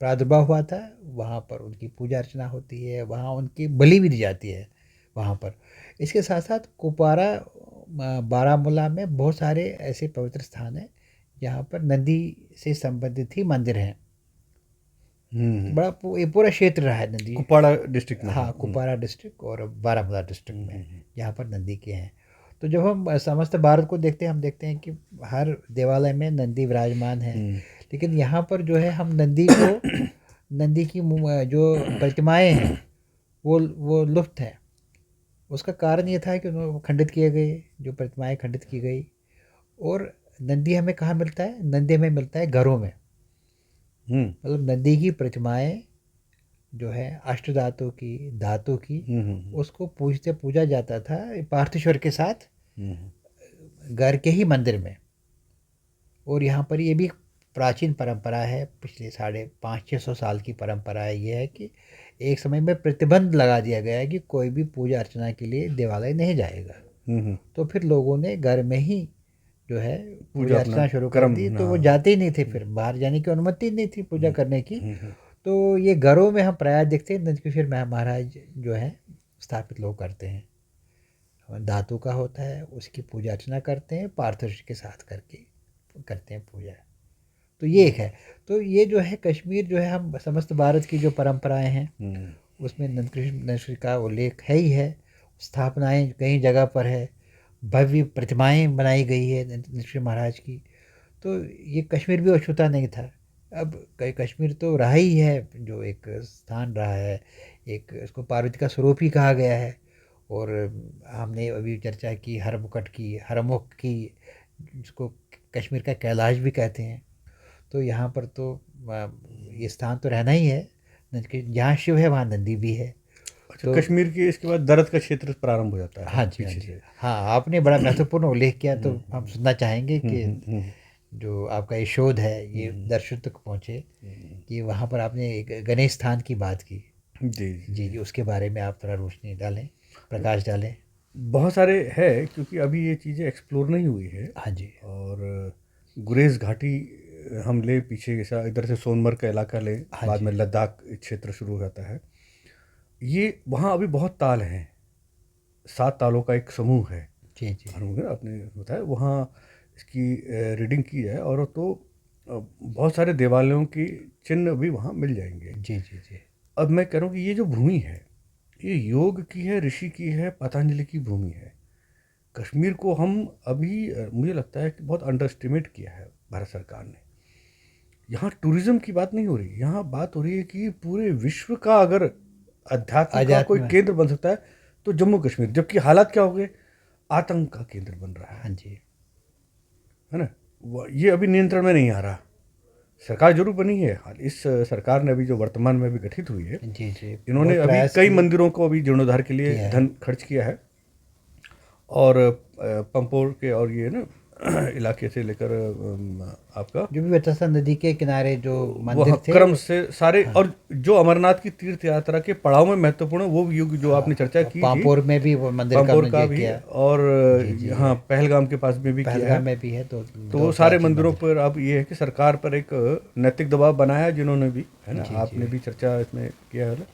प्रादुर्भाव हुआ था, वहाँ पर उनकी पूजा अर्चना होती है, वहाँ उनकी बलि भी दी जाती है वहाँ पर। इसके साथ साथ कुपवारा बारामूला में बहुत सारे ऐसे पवित्र स्थान हैं जहाँ पर नदी से संबंधित ही मंदिर हैं। ये पूरा क्षेत्र रहा है नदी, कुपवाड़ा डिस्ट्रिक्ट में। हाँ, कुपवाड़ा डिस्ट्रिक्ट और बारामूला डिस्ट्रिक्ट में जहाँ पर नदी के हैं। तो जब हम समस्त भारत को देखते हैं, हम देखते हैं कि हर देवालय में नंदी विराजमान है, लेकिन यहाँ पर जो है हम नंदी की जो प्रतिमाएं हैं वो लुप्त है। उसका कारण ये था कि उन्होंने खंडित किए गए, जो प्रतिमाएं खंडित की गई। और नंदी हमें कहाँ मिलता है? नंदी हमें मिलता है घरों में। मतलब नंदी की प्रतिमाएं जो है अष्ट धातु की उसको पूजा जाता था पार्थेश्वर के साथ घर के ही मंदिर में। और यहाँ पर ये भी प्राचीन परंपरा है, पिछले 550-600 साल की परंपरा है। ये है कि एक समय में प्रतिबंध लगा दिया गया है कि कोई भी पूजा अर्चना के लिए देवालय नहीं जाएगा। तो फिर लोगों ने घर में ही जो है पूजा अर्चना शुरू कर दी। तो वो जाते ही नहीं थे, फिर बाहर जाने की अनुमति नहीं थी पूजा करने की। तो ये घरों में हम प्राय देखते हैं नंदकिशोर महाराज जो है स्थापित लोग करते हैं। धातु का होता है, उसकी पूजा अर्चना करते हैं, पार्थेश्वर के साथ करके करते हैं पूजा। तो ये एक है। तो ये जो है कश्मीर जो है, हम समस्त भारत की जो परंपराएं हैं उसमें नंदकिशोर का उल्लेख है ही है। स्थापनाएं कई जगह पर है, भव्य प्रतिमाएं बनाई गई है नंदकिशोर महाराज की। तो ये कश्मीर भी अछूता नहीं था। अब कश्मीर तो रहा ही है, जो एक स्थान रहा है, एक इसको पार्वती का स्वरूप ही कहा गया है। और हमने अभी चर्चा की हरमुख की, जिसको कश्मीर का कैलाश भी कहते हैं। तो यहाँ पर तो ये स्थान तो रहना ही है, जहाँ शिव है वहाँ नंदी भी है। तो कश्मीर के इसके बाद दरद का क्षेत्र प्रारंभ हो जाता है। हाँ जी, हाँ, आपने बड़ा महत्वपूर्ण उल्लेख किया। तो हम सुनना चाहेंगे कि जो आपका ये शोध है ये दर्शक तक पहुँचे, कि वहाँ पर आपने एक गणेश स्थान की बात की। जी, उसके बारे में आप थोड़ा रोशनी डालें, प्रकाश डालें। बहुत सारे है, क्योंकि अभी ये चीज़ें एक्सप्लोर नहीं हुई है। हाँ जी। और गुरेज घाटी हम ले पीछे, जैसा इधर से सोनमर्ग का इलाका ले, हाँ बाद जी। में लद्दाख क्षेत्र शुरू हो जाता है, ये वहाँ अभी बहुत ताल हैं। 7 तालों का एक समूह है। जी जी आपने बताया वहाँ इसकी रीडिंग की जाए और तो बहुत सारे देवालयों की चिन्ह भी वहाँ मिल जाएंगे। जी जी जी अब मैं कह रहा हूँ कि ये जो भूमि है, ये योग की है, ऋषि की है, पतंजलि की भूमि है। कश्मीर को हम अभी मुझे लगता है कि बहुत अंडर एस्टिमेट किया है भारत सरकार ने। यहाँ टूरिज्म की बात नहीं हो रही, यहाँ बात हो रही है कि पूरे विश्व का अगर अध्यात्म का कोई अध्यात्म। केंद्र बन सकता है तो जम्मू कश्मीर, जबकि हालात क्या हो गए, आतंक का केंद्र बन रहा हाँ जी। है ना। ये अभी नियंत्रण में नहीं आ रहा। सरकार जरूर बनी है, हाल इस सरकार ने अभी जो वर्तमान में अभी गठित हुई है, जी जी इन्होंने बहुत अभी प्रयास कई मंदिरों को अभी जीर्णोद्धार के लिए किया है। धन खर्च किया है। और पंपोर के और ये ना इलाके से लेकर आपका जो भी बता नदी के किनारे जो मंदिर वहाँ थे क्रम से सारे, हाँ। और जो अमरनाथ की तीर्थ यात्रा के पड़ाव में महत्वपूर्ण वो युग जो आपने चर्चा की थी, पांपोर में भी वो मंदिर का पांपोर हमने का जिक्र भी, किया। और जी जी यहाँ पहलगाम के पास में भी किया पहलगाम है। में भी है तो दो वो सारे प्राचीन मंदिरों मंदिर। पर अब ये है कि सरकार पर एक नैतिक दबाव बनाया है जिन्होंने भी, है ना, जी आपने जी भी चर्चा इसमें किया है ना?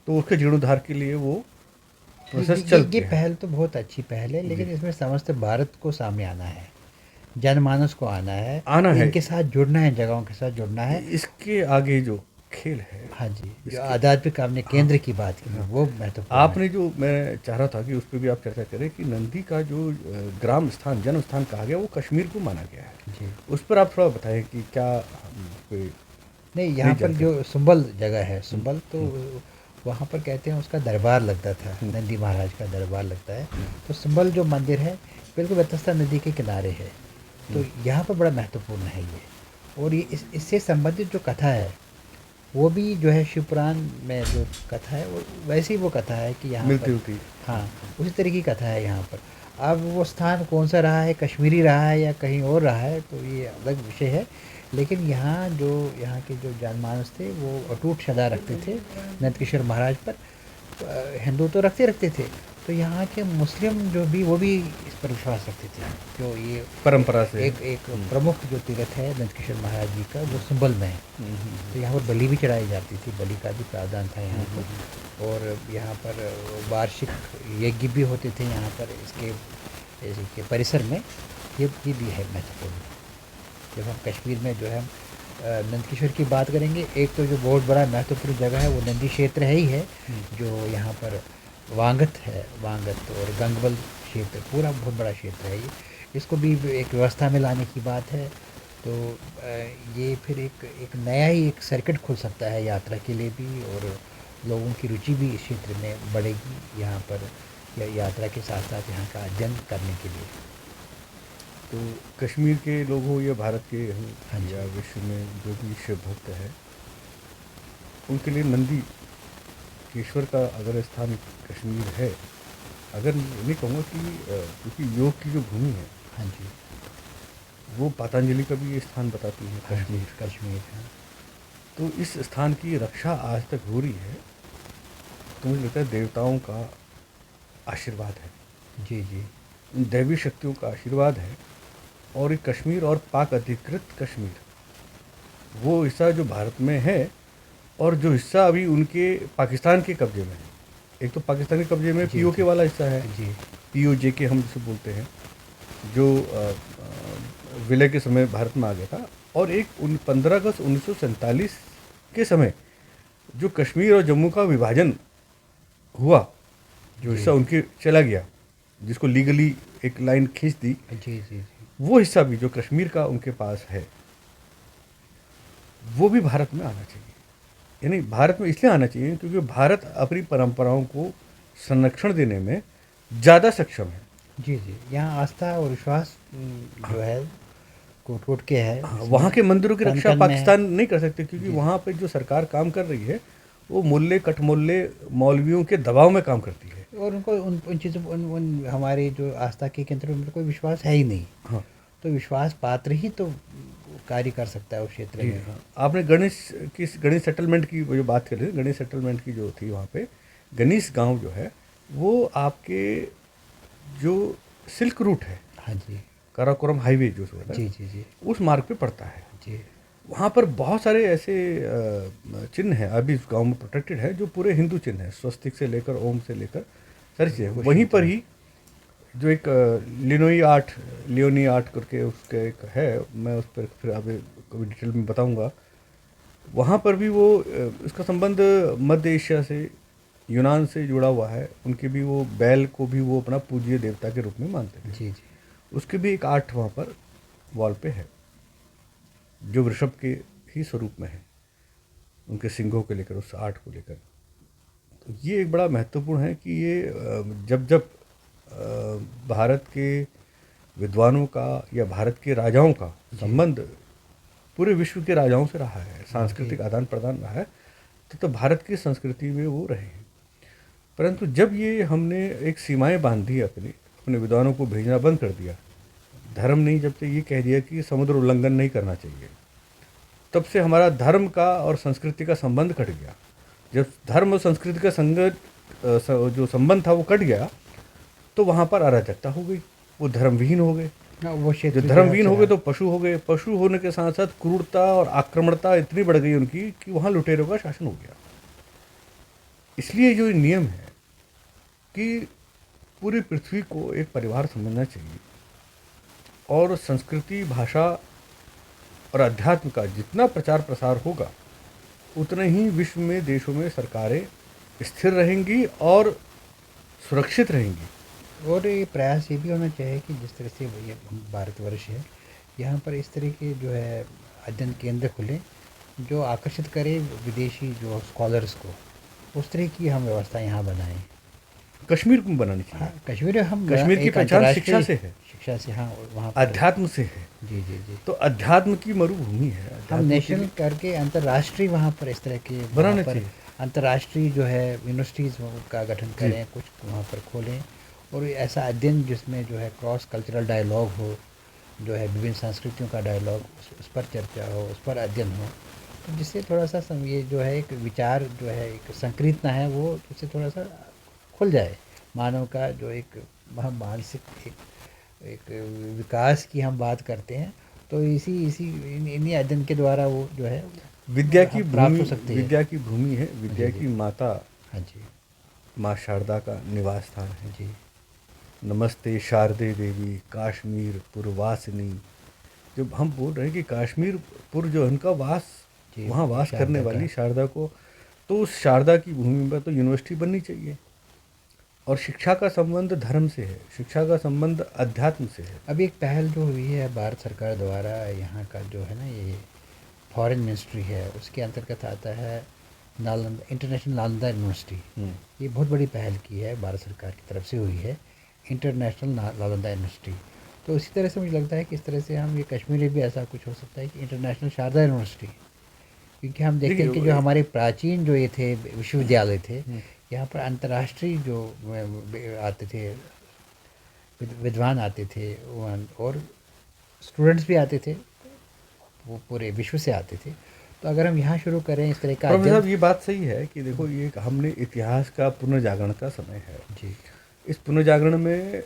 तो उसके जीर्णोद्धार के लिए वो ये प्रोसेस ये चल ये पे है। पहल तो बहुत अच्छी पहल है, जी, लेकिन इसमें समस्त भारत को सामने आना है, जनमानस को आना है, आना है। इनके साथ जुड़ना है, जगहों के साथ जुड़ना है। इसके आगे जो खेल है, हाँ जी, जो इसके आध्यात्मिक आपने हाँ केंद्र की बात की हाँ वो महत्वपूर्ण है। आपने जो, मैं चाह रहा था कि उस पर भी आप चर्चा करें कि नंदी का जो ग्राम स्थान, जन्म स्थान कहा गया, वो कश्मीर को माना गया है। जी उस पर आप थोड़ा बताएं कि क्या हम कोई नहीं, नहीं यहाँ पर जानते। जो सुंबल जगह है, हम्म, सुंबल तो हम्म, वहाँ पर कहते हैं उसका दरबार लगता था, हम्म, नंदी महाराज का दरबार लगता है। हम्म, तो सुंबल जो मंदिर है बिल्कुल बेतस्ता नदी के किनारे है। तो यहाँ पर बड़ा महत्वपूर्ण है ये। और ये इससे संबंधित जो कथा है वो भी जो है शिवपुराण में जो कथा है वो वैसी वो कथा है कि यहाँ मिलती पर जुलती। हाँ उसी तरह की कथा है यहाँ पर। अब वो स्थान कौन सा रहा है, कश्मीरी रहा है या कहीं और रहा है, तो ये अलग विषय है। लेकिन यहाँ जो यहाँ के जो जनमानस थे वो अटूट श्रद्धा रखते थे नंदकिशोर महाराज पर। हिंदू तो रखते थे, तो यहाँ के मुस्लिम जो भी वो भी इस पर विश्वास रखते थे। जो ये परंपरा से एक प्रमुख जो तीर्थ है नंदकिशोर महाराज जी का जो सुंबल में है, तो यहाँ पर बलि भी चढ़ाई जाती थी, बलि का भी प्रावधान था यहाँ पर। और यहाँ पर वार्षिक यज्ञ भी होते थे यहाँ पर इसके परिसर में। ये भी है महत्वपूर्ण। जब हम कश्मीर में जो है नंदकिशोर की बात करेंगे, एक तो जो बहुत बड़ा महत्वपूर्ण जगह है वो नंदी क्षेत्र है ही है, जो यहाँ पर वांगत है, वांगत और गंगबल क्षेत्र पूरा बहुत बड़ा क्षेत्र है ये। इसको भी एक व्यवस्था में लाने की बात है। तो ये फिर एक नया ही एक सर्किट खुल सकता है यात्रा के लिए भी, और लोगों की रुचि भी इस क्षेत्र में बढ़ेगी यहाँ पर यात्रा के साथ साथ यहाँ का अध्ययन करने के लिए। तो कश्मीर के लोग हो या भारत के हों, हाँ जी। या विश्व में जो भी शिव भक्त है, उनके लिए नंदी केश्वर का अगर स्थान कश्मीर है, अगर नहीं कहूँगा कि क्योंकि योग की जो भूमि है, हाँ जी। वो पतंजलि का भी ये स्थान बताती है हाँ जी, कश्मीर। कश्मीर है। तो इस स्थान की रक्षा आज तक हो रही है, तो मुझे लगता है देवताओं का आशीर्वाद है, जी जी दैवी शक्तियों का आशीर्वाद है। और ये कश्मीर और पाक अधिकृत कश्मीर, वो हिस्सा जो भारत में है, और जो हिस्सा अभी उनके पाकिस्तान के कब्जे में है। एक तो पाकिस्तानी कब्जे में जी पीओके जी वाला हिस्सा है, जी पीओजे के हम जिसे बोलते हैं, जो विलय के समय भारत में आ गया था। और एक 15 अगस्त 1947 के समय जो कश्मीर और जम्मू का विभाजन हुआ, जो हिस्सा जी उनके चला गया, जिसको लीगली एक लाइन खींच दी, जी जी वो हिस्सा भी जो कश्मीर का उनके पास है, वो भी भारत में आना चाहिए। यानी भारत में इसलिए आना चाहिए क्योंकि भारत अपनी परंपराओं को संरक्षण देने में ज़्यादा सक्षम है। जी जी यहाँ आस्था और विश्वास जो है कोट कोट के है हाँ, इसमें, वहाँ के मंदिरों की कण रक्षा कण में है। पाकिस्तान नहीं कर सकते, क्योंकि जी वहाँ पे जो सरकार काम कर रही है वो मुल्ले कटमुल्ले मौलवियों के दबाव में काम करती है। और उनको उन चीज़ों उन हमारे जो आस्था के केंद्र में कोई विश्वास है ही नहीं। हाँ तो विश्वास पात्र ही तो कार्य कर सकता है उस क्षेत्र जी में। हाँ। आपने गणेश सेटलमेंट की वो जो बात कर रहे थे, गणेश सेटलमेंट की जो थी वहाँ पे, गणेश गांव जो है वो आपके जो सिल्क रूट है, हाँ जी काराकोरम हाईवे जो होता है, जी जी जी उस मार्ग पे पड़ता है। जी वहाँ पर बहुत सारे ऐसे चिन्ह हैं अभी इस गांव में प्रोटेक्टेड है, जो पूरे हिंदू चिन्ह हैं, स्वस्तिक से लेकर ओम से लेकर सारी चीज़ें। वहीं पर ही जो एक लियोनी आर्ट करके उसका एक है, मैं उस पर फिर अभी कभी डिटेल में बताऊंगा। वहाँ पर भी वो इसका संबंध मध्य एशिया से, यूनान से जुड़ा हुआ है। उनके भी वो बैल को भी वो अपना पूज्य देवता के रूप में मानते थे। जी जी उसके भी एक आर्ट वहाँ पर वॉल पे है, जो वृषभ के ही स्वरूप में है, उनके सिंगों को लेकर, उस आर्ट को लेकर। तो ये एक बड़ा महत्वपूर्ण है कि ये जब जब भारत के विद्वानों का या भारत के राजाओं का संबंध पूरे विश्व के राजाओं से रहा है, सांस्कृतिक आदान प्रदान रहा है, तो भारत की संस्कृति में वो रहे हैं। परंतु जब ये हमने एक सीमाएं बांध दी, अपने विद्वानों को भेजना बंद कर दिया, धर्म नहीं, जब से ये कह दिया कि समुद्र उल्लंघन नहीं करना चाहिए, तब से हमारा धर्म का और संस्कृति का संबंध कट गया। जब धर्म और संस्कृति का जो संबंध था वो कट गया, तो वहाँ पर अराजकता हो गई, वो धर्मविहीन हो गए। वो क्षेत्र जो धर्मविहीन हो गए तो पशु हो गए। पशु होने के साथ साथ क्रूरता और आक्रमणता इतनी बढ़ गई उनकी कि वहाँ लुटेरों का शासन हो गया। इसलिए जो नियम है कि पूरी पृथ्वी को एक परिवार समझना चाहिए, और संस्कृति, भाषा और अध्यात्म का जितना प्रचार प्रसार होगा, उतने ही विश्व में देशों में सरकारें स्थिर रहेंगी और सुरक्षित रहेंगी। और ये प्रयास ये भी होना चाहिए कि जिस तरह से ये भारतवर्ष है, यहाँ पर इस तरह के जो है अध्ययन केंद्र खुले जो आकर्षित करे विदेशी जो स्कॉलर्स को, उस तरह की हम व्यवस्था यहाँ बनाएं। कश्मीर को बनानी चाहिए। हाँ, कश्मीर कश्मीर की पहचान शिक्षा से है, शिक्षा से, हाँ, वहाँ अध्यात्म से है। जी जी जी तो अध्यात्म की मरुभूमि है। हम नेशनल करके अंतर्राष्ट्रीय वहाँ पर इस तरह के बनाना पर चाहिए। अंतर्राष्ट्रीय जो है यूनिवर्सिटीज़ का गठन करें, कुछ वहाँ पर खोलें, और ऐसा अध्ययन जिसमें जो है क्रॉस कल्चरल डायलॉग हो, जो है विभिन्न संस्कृतियों का डायलॉग, उस पर चर्चा हो, उस पर अध्ययन हो, तो जिससे थोड़ा सा ये जो है एक विचार जो है एक संकीर्णता है, वो उससे थोड़ा सा खुल जाए। मानव का जो एक मानसिक एक विकास की हम बात करते हैं, तो इन्हीं अध्ययन के द्वारा वो जो है विद्या की प्राप्त भूमि, हो सकती है। विद्या की भूमि है, विद्या की माता हाँ जी माँ शारदा का निवास स्थान है। जी नमस्ते शारदे देवी काश्मीर पुरवासिनी। जब हम बोल रहे हैं कि काश्मीर पुर जो उनका वास, वहाँ वास करने वाली शारदा को, तो उस शारदा की भूमि पर तो यूनिवर्सिटी बननी चाहिए। और शिक्षा का संबंध धर्म से है, शिक्षा का संबंध अध्यात्म से है। अभी एक पहल जो हुई है भारत सरकार द्वारा, यहाँ का जो है ना ये फॉरेन मिनिस्ट्री है, उसके अंतर्गत आता है नालंदा, इंटरनेशनल नालंदा यूनिवर्सिटी। ये बहुत बड़ी पहल की है, भारत सरकार की तरफ से हुई है, इंटरनेशनल नालंदा यूनिवर्सिटी। तो इसी तरह से मुझे लगता है कि इस तरह से हम ये कश्मीर में भी ऐसा कुछ हो सकता है कि इंटरनेशनल शारदा यूनिवर्सिटी, क्योंकि हम देखते हैं कि जो हमारे प्राचीन जो ये थे विश्वविद्यालय थे, यहाँ पर अंतर्राष्ट्रीय जो आते थे विद्वान आते थे, और स्टूडेंट्स भी आते थे, वो पूरे विश्व से आते थे। तो अगर हम यहाँ शुरू करें इस तरह का प्रोफेसर साहब, ये बात सही है कि देखो, ये हमने इतिहास का पुनर्जागरण का समय है जी। इस पुनर्जागरण में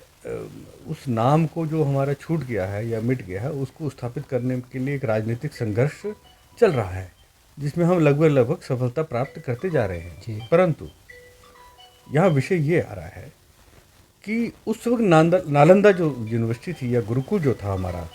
उस नाम को जो हमारा छूट गया है या मिट गया है, उसको स्थापित करने के लिए एक राजनीतिक संघर्ष चल रहा है, जिसमें हम लगभग सफलता प्राप्त करते जा रहे हैं जी। परंतु यहाँ विषय ये आ रहा है कि उस वक्त नालंदा जो यूनिवर्सिटी थी या गुरुकुल जो था हमारा,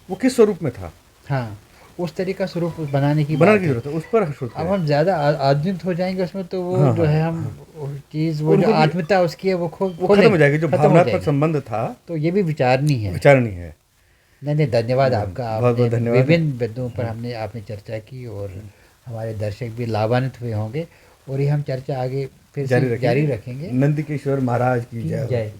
वो किस स्वरूप में था? हाँ, उस तरीका स्वरूप बनाने की जरूरत है, उस पर अब हम ज़्यादा आधुनिक हो जाएंगे उसमें, तो वो जो है हम चीज़, वो जो आत्मीयता उसकी है, वो खत्म हो जाएगी। जो भावनात्मक संबंध था, तो ये भी विचारनीय है। नहीं, धन्यवाद आपका। आपने विभिन्न बिंदुओं पर आपने चर्चा की, और हमारे दर्शक भी लाभान्वित हुए होंगे, और ये हम चर्चा आगे फिर जारी रखेंगे। नंदकिशोर महाराज की जय।